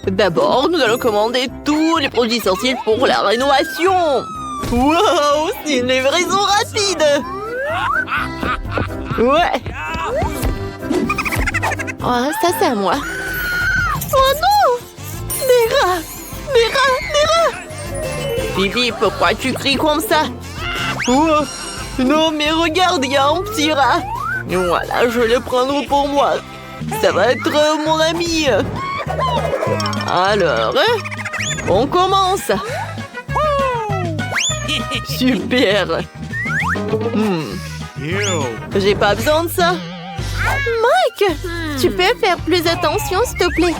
D'abord, nous allons commander tous les produits essentiels pour la rénovation. Wow, c'est une livraison rapide. Ouais. Oh, ça c'est à moi. Oh non! Des rats! Des rats! Des rats! Bibi, pourquoi tu cries comme ça? Oh, non, mais regarde, il y a un petit rat. Voilà, je vais le prendre pour moi. Ça va être mon ami. Alors, on commence. Super. J'ai pas besoin de ça. Mike, tu peux faire plus attention, s'il te plaît?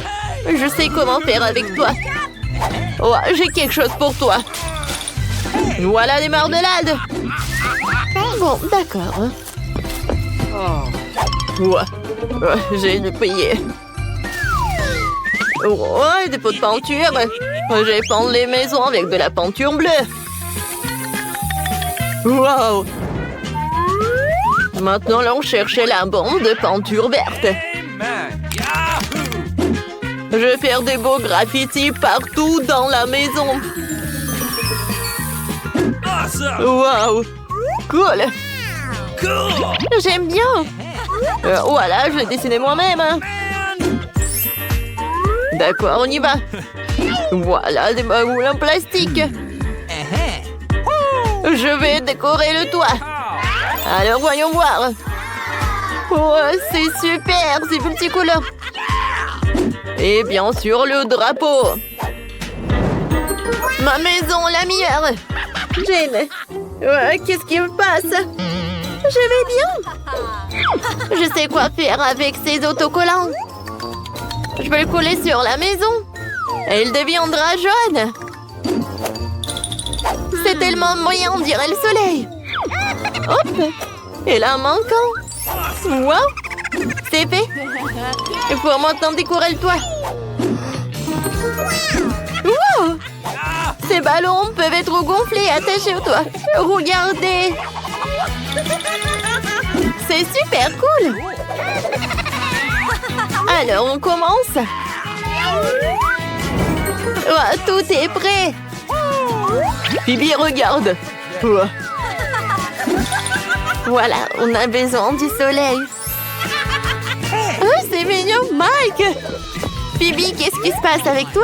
Je sais comment faire avec toi. Oh, j'ai quelque chose pour toi. Voilà des marmelades. Bon, d'accord. Ouais, j'ai dû payer. Ouais, des pots de peinture. Je vais peindre les maisons avec de la peinture bleue. Wow. Maintenant, allons chercher la bombe de peinture verte. Je vais faire des beaux graffitis partout dans la maison. Wow. Cool. J'aime bien. Voilà, je l'ai dessiné moi-même. D'accord, on y va. Voilà des boules en plastique. Je vais décorer le toit. Alors, voyons voir. Oh, c'est super, c'est multicolore. Et bien sûr, le drapeau. Ma maison, la meilleure. Jane, qu'est-ce qui me passe? Je vais bien. Je sais quoi faire avec ces autocollants. Je vais le coller sur la maison. Et il deviendra jaune. C'est tellement moyen, on dirait le soleil. Hop. Et là, manquant. Wow. C'est fait. Il faut maintenant décorer le toit. Wow. Ces ballons peuvent être gonflés et attachés au toit. Regardez. C'est super cool. Alors, on commence. Oh, tout est prêt. Bibi, regarde. Oh. Voilà, on a besoin du soleil. Oh, c'est mignon, Mike. Bibi, qu'est-ce qui se passe avec toi?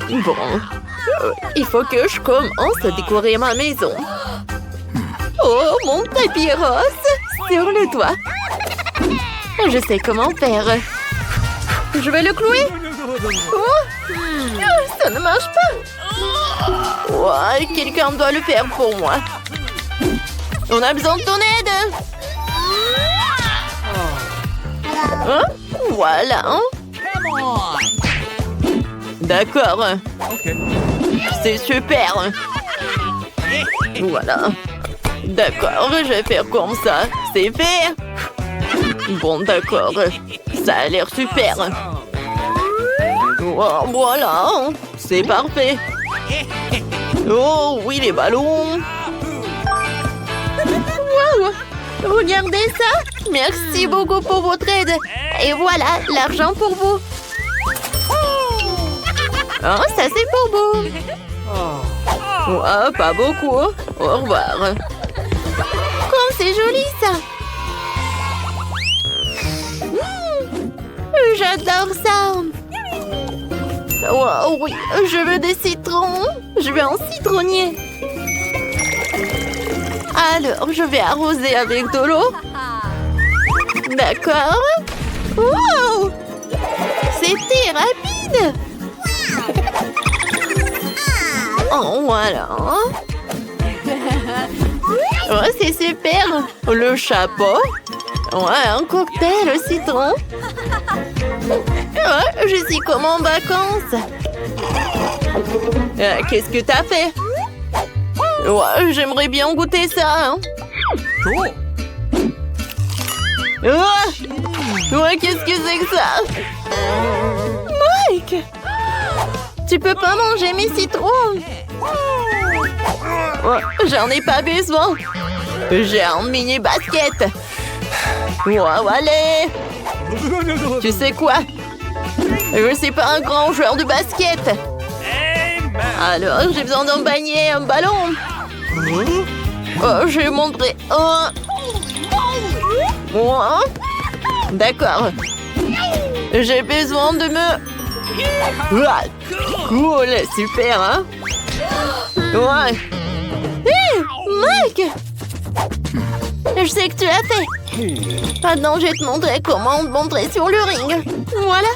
Bon, il faut que je commence à décorer ma maison. Oh, mon tapis rose sur le toit. Je sais comment faire. Je vais le clouer. Oh, ça ne marche pas. Ouais, quelqu'un doit le faire pour moi. On a besoin de ton aide. Hein? Voilà. D'accord. C'est super. Voilà. D'accord, je vais faire comme ça. C'est fait. Bon, d'accord. Ça a l'air super. Oh, voilà. C'est parfait. Oh, oui, les ballons. Wow. Regardez ça. Merci beaucoup pour votre aide. Et voilà, l'argent pour vous. Oh, ça c'est pour vous. Oh, pas beaucoup. Au revoir. Comme c'est joli ça. J'adore ça. Oh, oui, je veux des citrons. Je veux un citronnier. Alors, je vais arroser avec de l'eau. D'accord. Wow! C'était rapide. Oh, voilà. Oh, c'est super. Le chapeau. Ouais, un cocktail au citron. Ouais, je suis comme en vacances. Qu'est-ce que t'as fait? Ouais, j'aimerais bien goûter ça. Hein. Ouais, qu'est-ce que c'est que ça? Mike! Tu peux pas manger mes citrons. Ouais, j'en ai pas besoin. J'ai un mini basket. Wow, allez. Tu sais quoi? Je ne suis pas un grand joueur de basket. Alors, j'ai besoin d'un panier, un ballon. Oh, je vais montrer. Oh. D'accord. J'ai besoin de me... Ah, cool, super, hein? Ouais. Hé, Mike! Je sais que tu l'as fait. Maintenant, je vais te montrer comment montrer sur le ring. Voilà.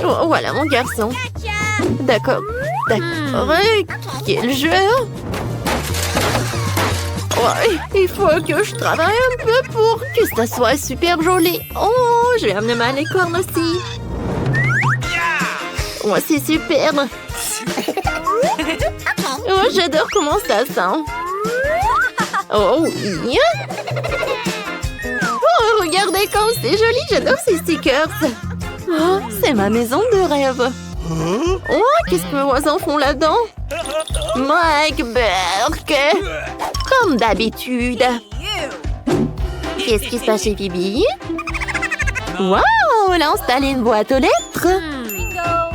Oh, voilà, mon garçon. D'accord. D'accord. Quel jeu! Ouais, il faut que je travaille un peu pour que ça soit super joli. Oh, je vais amener ma licorne aussi. Ouais, c'est super. Oh, j'adore comment ça sent. Oh, oui. Oh, regardez comme c'est joli. J'adore ces stickers. Oh, c'est ma maison de rêve. Oh, qu'est-ce que mes voisins font là-dedans? Mike Burke. Comme d'habitude. Qu'est-ce qui se passe chez Phoebe? Waouh, elle a installé une boîte aux lettres.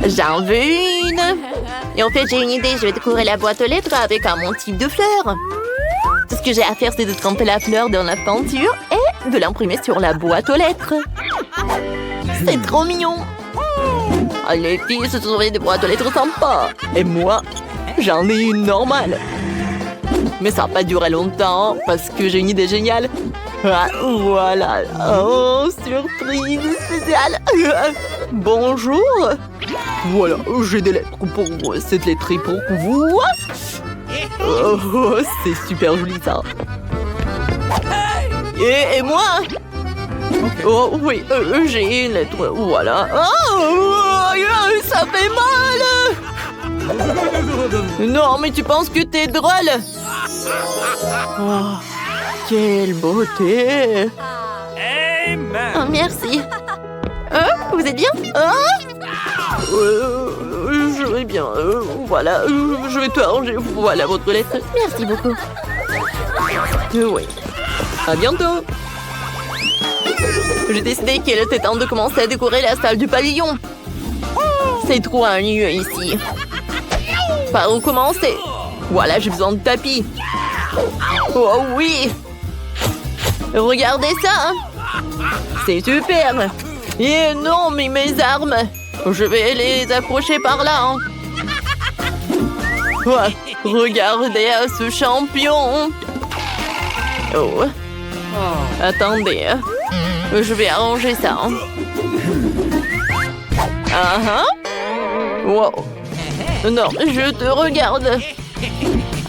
J'en veux une. Et en fait, j'ai une idée. Je vais décorer la boîte aux lettres avec un motif de fleurs. Tout ce que j'ai à faire, c'est de tremper la fleur dans la peinture et de l'imprimer sur la boîte aux lettres. C'est trop mignon. Ah, les filles se sont trouvées des boîtes aux lettres sympas. Et moi, j'en ai une normale. Mais ça n'a pas duré longtemps parce que j'ai une idée géniale. Ah, voilà. Oh, surprise spéciale. Bonjour. Voilà, j'ai des lettres pour cette lettre pour vous. Oh, c'est super joli ça. Et moi? Oh oui, j'ai une lettre. Voilà. Oh, ça fait mal. Non, mais tu penses que t'es drôle? Oh, quelle beauté! Oh, merci. Vous êtes bien? Je vais bien. Voilà, je vais tout arranger. Voilà votre lettre. Merci beaucoup. Oui. À bientôt. J'ai décidé qu'il était temps de commencer à décorer la salle du pavillon. C'est trop ennuyeux ici. Par où commencer? Voilà, j'ai besoin de tapis. Oh oui! Regardez ça! C'est super! Et non, mais mes armes! Je vais les accrocher par là. Ouais, regardez ce champion! Oh! Attendez, je vais arranger ça. Wow! Non, je te regarde.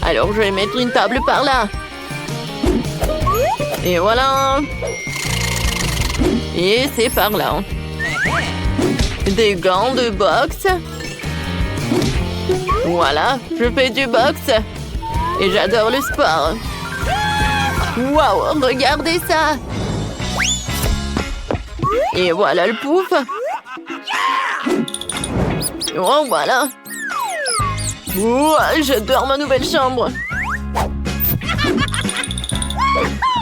Alors, je vais mettre une table par là. Et voilà. Et c'est par là. Des gants de boxe. Voilà, je fais du boxe. Et j'adore le sport. Waouh, regardez ça. Et voilà le pouf. Oh, voilà. Ouah, j'adore ma nouvelle chambre.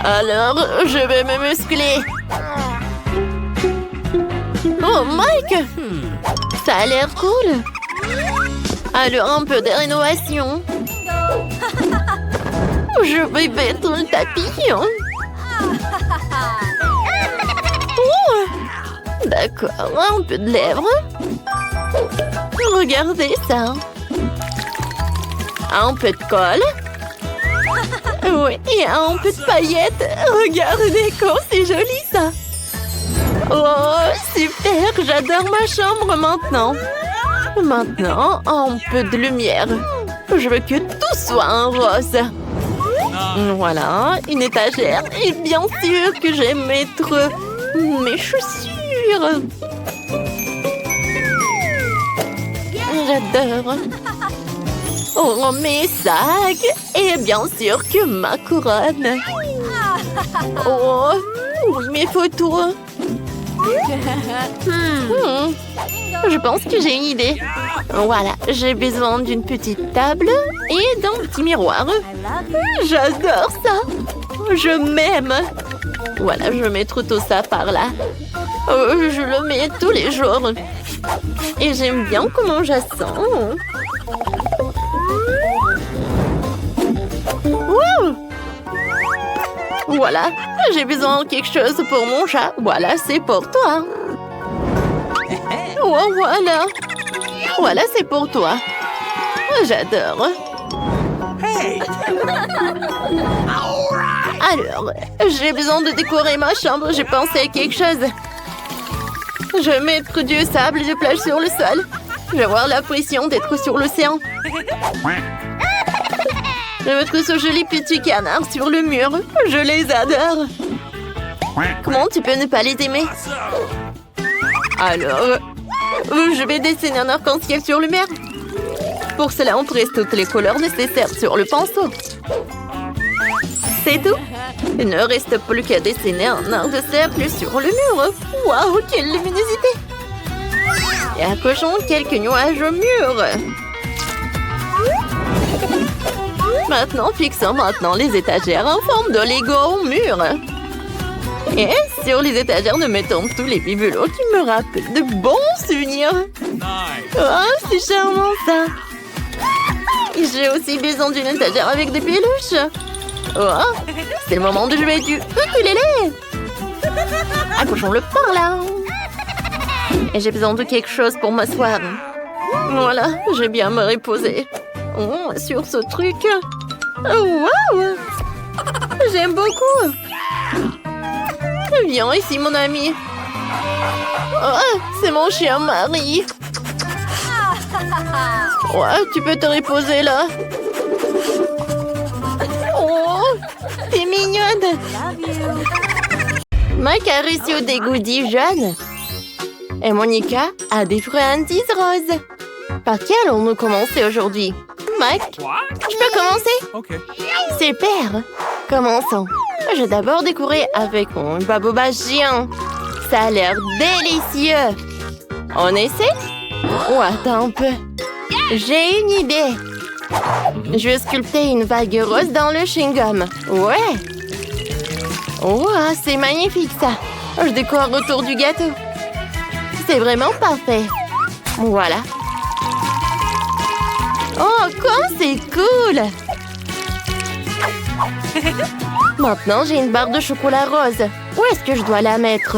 Alors, je vais me muscler. Oh, Mike! Ça a l'air cool. Alors, un peu de rénovation. Je vais mettre un tapis. Oh, d'accord, un peu de lèvres. Regardez ça. Un peu de colle. Oui, et un peu de paillettes. Regardez comme c'est joli ça. Oh, super, j'adore ma chambre maintenant. Maintenant, un peu de lumière. Je veux que tout soit en rose. Voilà, une étagère. Et bien sûr que je vais mettre mes chaussures. J'adore. Oh, mes sacs. Et bien sûr que ma couronne. Oh, oui, mes photos. Je pense que j'ai une idée. Voilà, j'ai besoin d'une petite table et d'un petit miroir. J'adore ça. Je m'aime. Voilà, je vais mettre tout ça par là. Oh, je le mets tous les jours. Et j'aime bien comment je sens. Wow! Voilà, j'ai besoin de quelque chose pour mon chat. Voilà, c'est pour toi. Oh, voilà. Voilà, c'est pour toi. J'adore. Alors, j'ai besoin de décorer ma chambre. J'ai pensé à quelque chose. Je vais mettre du sable de plage sur le sol. Je vais avoir l'impression d'être sur l'océan. Je vais mettre ce joli petit canard sur le mur. Je les adore. Comment tu peux ne pas les aimer? Alors, je vais dessiner un arc-en-ciel sur le mur. Pour cela, on presse toutes les couleurs nécessaires sur le pinceau. C'est tout. Il ne reste plus qu'à dessiner un arc de cercle sur le mur. Waouh, quelle luminosité! Et accrochons quelques nuages au mur. Maintenant, fixons les étagères en forme de Lego au mur. Et sur les étagères, nous mettons tous les bibelots qui me rappellent de bons souvenirs. Oh, c'est charmant ça! J'ai aussi besoin d'une étagère avec des peluches. Oh, c'est le moment de jouer du ukulélé. Accrochons-le par là. Et j'ai besoin de quelque chose pour m'asseoir. Voilà, je vais bien me reposer. Oh, sur ce truc. Oh, wow! J'aime beaucoup. Viens ici, mon ami. Oh, c'est mon chien Marie. Ouais, tu peux te reposer là. Oh, t'es mignonne. Mike a reçu des goodies jaunes. Et Monica a des friandises roses. Par qui allons-nous commencer aujourd'hui? Mike, je peux commencer? Okay. Super. Commençons. Je vais d'abord décorer avec mon baboba géant. Ça a l'air délicieux. On essaie? Oh, attends un peu. J'ai une idée. Je vais sculpter une vague rose dans le chewing-gum. Ouais. Oh, c'est magnifique ça. Je décore autour du gâteau. C'est vraiment parfait. Voilà. Oh, comme c'est cool! Maintenant, j'ai une barre de chocolat rose. Où est-ce que je dois la mettre?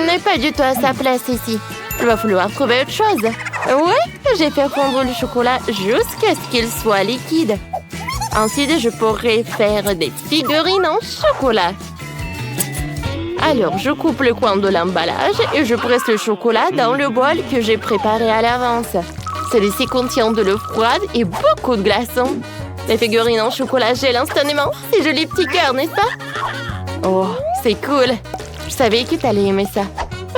N'est pas du tout à sa place ici. Il va falloir trouver autre chose. Oui, j'ai fait fondre le chocolat jusqu'à ce qu'il soit liquide. Ensuite, je pourrai faire des figurines en chocolat. Alors, je coupe le coin de l'emballage et je presse le chocolat dans le bol que j'ai préparé à l'avance. Celui-ci contient de l'eau froide et beaucoup de glaçons. Les figurines en chocolat gèlent instantanément. C'est joli petit cœur, n'est-ce pas? Oh, c'est cool. Je savais que t'allais aimer ça.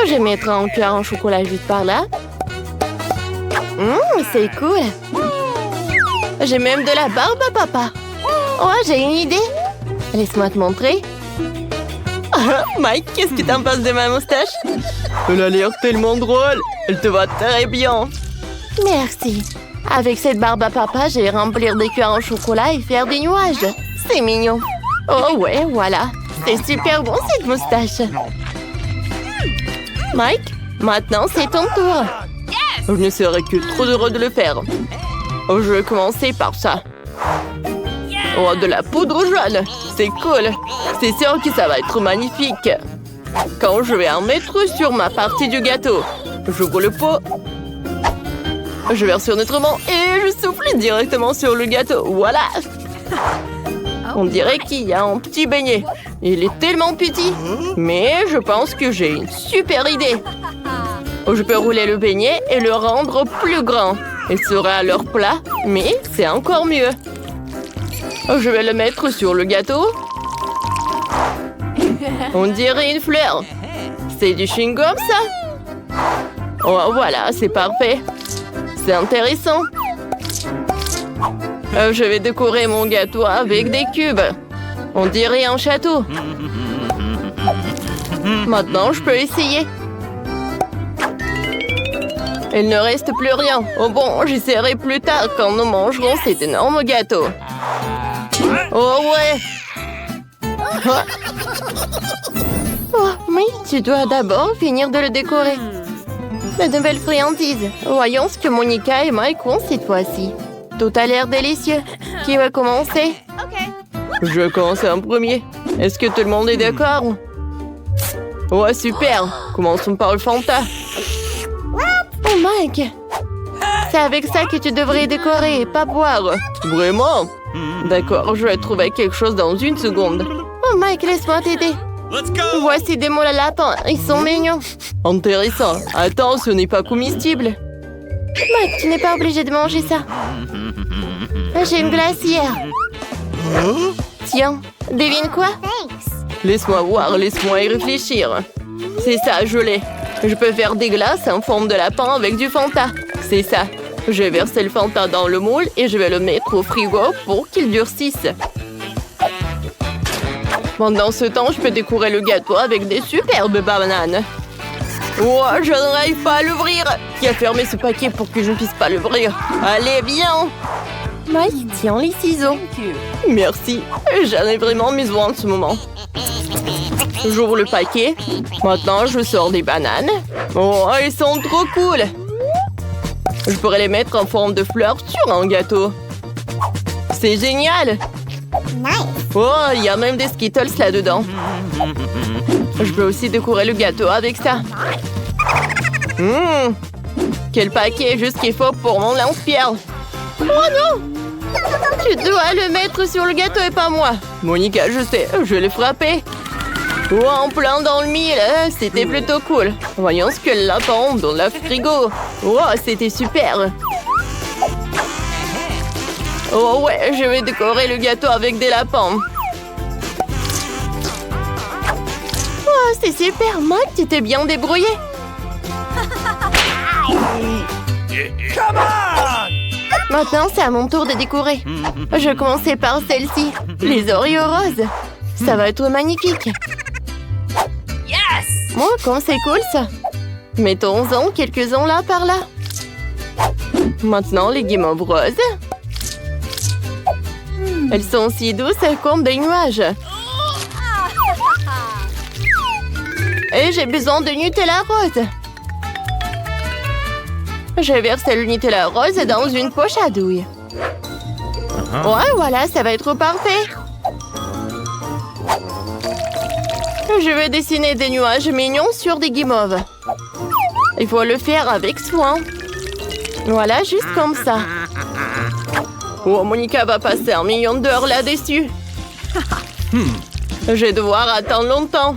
Je vais mettre un cœur en chocolat juste par là. C'est cool. J'ai même de la barbe à papa. Oh, j'ai une idée. Laisse-moi te montrer. Mike, qu'est-ce que t'en penses de ma moustache? Elle a l'air tellement drôle. Elle te va très bien. Merci. Avec cette barbe à papa, je vais remplir des cœurs en chocolat et faire des nuages. C'est mignon. Oh ouais, voilà. C'est super bon cette moustache. Mike, maintenant c'est ton tour. Je ne serais que trop heureux de le faire. Je vais commencer par ça. Oh, de la poudre jaune. C'est cool. C'est sûr que ça va être magnifique. Quand je vais en mettre sur ma partie du gâteau, j'ouvre le pot. Je verse sur autrement et je souffle directement sur le gâteau. Voilà. On dirait qu'il y a un petit beignet. Il est tellement petit. Mais je pense que j'ai une super idée. Je peux rouler le beignet et le rendre plus grand. Il sera à leur plat, mais c'est encore mieux. Je vais le mettre sur le gâteau. On dirait une fleur. C'est du chewing-gum, ça? Oh, voilà, c'est parfait. C'est intéressant. Je vais décorer mon gâteau avec des cubes. On dirait un château. Maintenant, je peux essayer. Il ne reste plus rien. Oh bon, j'essaierai plus tard quand nous mangerons cet énorme gâteau. Oh ouais. Oh, Oui, tu dois d'abord finir de le décorer. De nouvelles friandises. Voyons ce que Monica et Mike ont cette fois-ci. Tout a l'air délicieux. Qui va commencer? Je vais commencer en premier. Est-ce que tout le monde est d'accord? Ouais, super. Commençons par le Fanta. Oh, Mike! C'est avec ça que tu devrais décorer et pas boire. Vraiment? D'accord, je vais trouver quelque chose dans une seconde. Oh, Mike, laisse-moi t'aider. Voici des moules à lapin. Ils sont mignons. Intéressant. Attends, ce n'est pas comestible. Mike, tu n'es pas obligé de manger ça. J'ai une glacière. Tiens, devine quoi? Laisse-moi voir, laisse-moi y réfléchir. C'est ça, je l'ai. Je peux faire des glaces en forme de lapin avec du Fanta. C'est ça. Je vais verser le Fanta dans le moule et je vais le mettre au frigo pour qu'il durcisse. Pendant ce temps, je peux décorer le gâteau avec des superbes bananes. Oh, je n'arrive pas à l'ouvrir. Qui a fermé ce paquet pour que je ne puisse pas l'ouvrir? Allez, viens. Mike, tiens les ciseaux. Merci. J'en ai vraiment besoin en ce moment. J'ouvre le paquet. Maintenant, je sors des bananes. Oh, elles sont trop cool. Je pourrais les mettre en forme de fleurs sur un gâteau. C'est génial. Oh, il y a même des Skittles là-dedans. Je peux aussi décorer le gâteau avec ça. Quel paquet, juste qu'il faut pour mon lance-pierre. Oh non! Tu dois le mettre sur le gâteau et pas moi. Monica, je sais, je l'ai frappé. Oh, en plein dans le mille, c'était plutôt cool. Voyons ce que le lapin dans le frigo. Oh, c'était super. Oh ouais, je vais décorer le gâteau avec des lapins. Oh, c'est super, Mike, tu t'es bien débrouillé. Come on! Maintenant, c'est à mon tour de décorer. Je vais commencer par celle-ci, les Oreos roses. Ça va être magnifique. Yes! Oh, comme c'est cool ça. Mettons-en quelques-uns là par là. Maintenant, les guimauves roses. Elles sont si douces comme des nuages. Et j'ai besoin de Nutella rose. Je verse le Nutella rose dans une poche à douille. Ouais, voilà, ça va être parfait. Je vais dessiner des nuages mignons sur des guimauves. Il faut le faire avec soin. Voilà, juste comme ça. Oh, Monica va passer 1 million d'heures là-dessus. Je vais devoir attendre longtemps.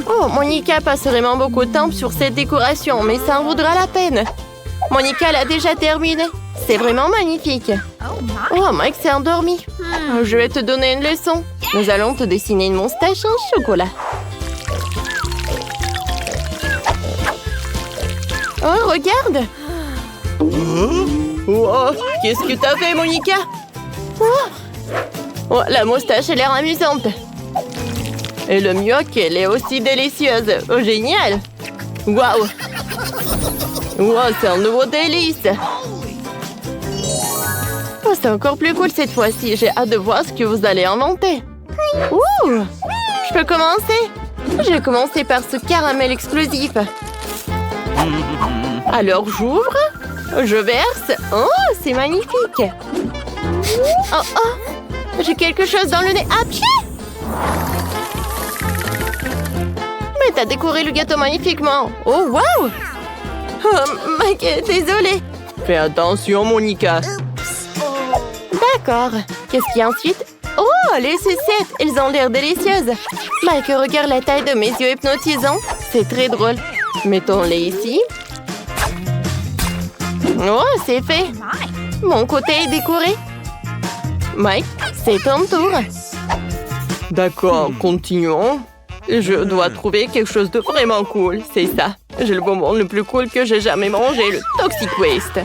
Oh, Monica passe vraiment beaucoup de temps sur cette décoration, mais ça en vaudra la peine. Monica l'a déjà terminé. C'est vraiment magnifique. Oh, Mike s'est endormi. Je vais te donner une leçon. Nous allons te dessiner une moustache en chocolat. Oh, regarde. Oh, qu'est-ce que t'as fait, Monica? Oh, la moustache a l'air amusante. Et le mioc, elle est aussi délicieuse. Oh, génial. Waouh. Wow, c'est un nouveau délice. Oh, c'est encore plus cool cette fois-ci. J'ai hâte de voir ce que vous allez inventer. Ouh. Je peux commencer? Je vais commencer par ce caramel explosif. Alors, j'ouvre. Je verse. Oh, c'est magnifique. Oh, oh. J'ai quelque chose dans le nez. Apchi! Mais t'as décoré le gâteau magnifiquement. Oh, waouh! Oh, Mike, désolé. Fais attention, Monica. D'accord. Qu'est-ce qu'il y a ensuite? Oh, les sucettes. Elles ont l'air délicieuses. Mike, regarde la taille de mes yeux hypnotisants. C'est très drôle. Mettons-les ici. Oh, c'est fait. Mon côté est décoré. Mike, c'est ton tour. D'accord, continuons. Je dois trouver quelque chose de vraiment cool. C'est ça. J'ai le bonbon le plus cool que j'ai jamais mangé, le Toxic Waste.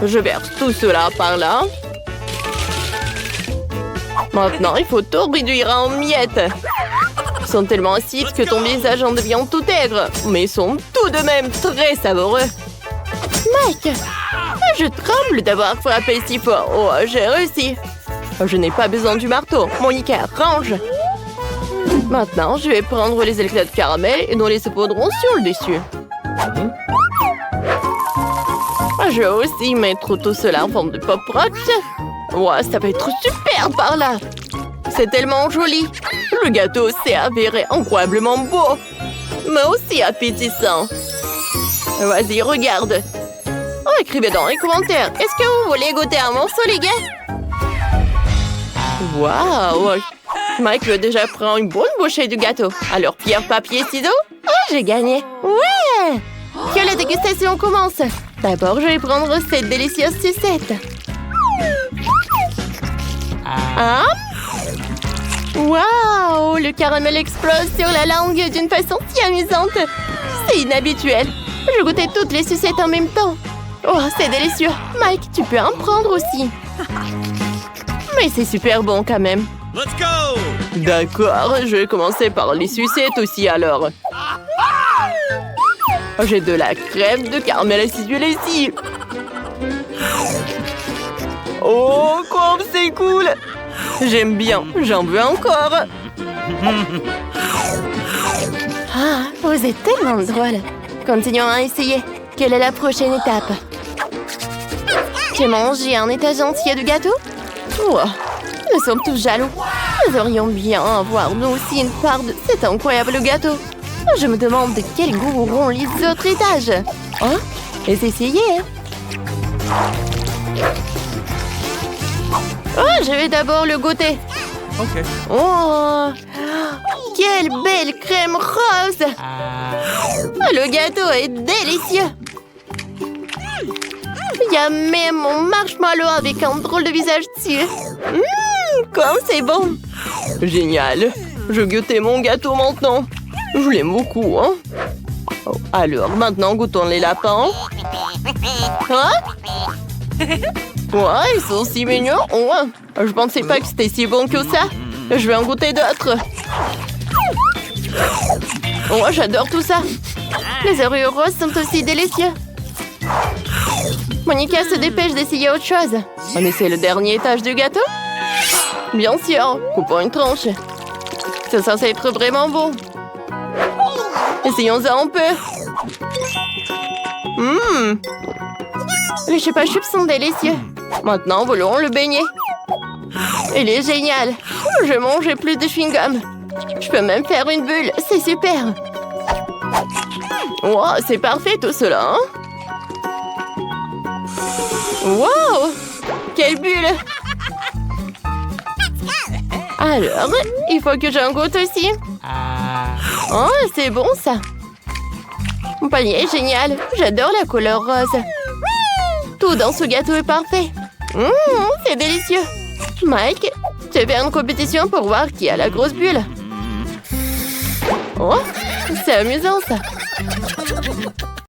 Je verse tout cela par là. Maintenant, il faut tout réduire en miettes. Ils sont tellement acides que ton visage en devient tout aigre. Mais ils sont tout de même très savoureux. Mike, je tremble d'avoir frappé si fort. Oh, j'ai réussi. Je n'ai pas besoin du marteau. Monica, range. Maintenant, je vais prendre les éclats de caramel et nous les saupoudrons sur le dessus. Je vais aussi mettre tout cela en forme de pop-rock. Ouais, ça va être super par là. C'est tellement joli. Le gâteau s'est avéré incroyablement beau, mais aussi appétissant. Vas-y, regarde. Oh, écrivez dans les commentaires. Est-ce que vous voulez goûter un morceau, les gars? Waouh! Mike veut déjà prendre une bonne bouchée du gâteau. Alors, pierre, papier, ciseaux? Oh, j'ai gagné! Ouais! Que la dégustation commence! D'abord, je vais prendre cette délicieuse sucette. Ah! Waouh! Le caramel explose sur la langue d'une façon si amusante. C'est inhabituel. Je goûtais toutes les sucettes en même temps. Oh, c'est délicieux. Mike, tu peux en prendre aussi. Mais c'est super bon quand même. Let's go! D'accord, je vais commencer par les sucettes aussi alors. J'ai de la crème de caramel acidulé ici. Oh, comme c'est cool! J'aime bien, j'en veux encore. Ah, vous êtes tellement drôle. Continuons à essayer. Quelle est la prochaine étape? J'ai mangé un étage entier de gâteau? Oh, nous sommes tous jaloux. Nous aurions bien avoir nous aussi une part de cet incroyable gâteau. Je me demande de quel goût auront les autres étages. Oh, et essayez. Oh, je vais d'abord le goûter. Ok. Oh, quelle belle crème rose. Le gâteau est délicieux. Il y a même mon marshmallow avec un drôle de visage dessus. Comme c'est bon. Génial. Je goûtais mon gâteau maintenant. Je l'aime beaucoup, hein. Oh, alors, maintenant, goûtons les lapins. Hein? Ouais, ils sont si mignons. Ouais. Je pensais pas que c'était si bon que ça. Je vais en goûter d'autres. Oh, j'adore tout ça. Les Oreos roses sont aussi délicieux. Monica se dépêche d'essayer autre chose. On essaie le dernier étage du gâteau? Bien sûr, coupons une tranche. C'est censé être vraiment bon. Essayons-en un peu. Les chupa chups sont délicieux. Maintenant, volons le beignet. Il est génial. Je vais manger plus de chewing-gum. Je peux même faire une bulle. C'est super. Wow, c'est parfait tout cela, hein? Wow! Quelle bulle! Alors, il faut que j'en goûte aussi. Oh, c'est bon ça. Mon panier est génial. J'adore la couleur rose. Tout dans ce gâteau est parfait. C'est délicieux. Mike, tu veux faire une compétition pour voir qui a la grosse bulle? Oh, c'est amusant ça.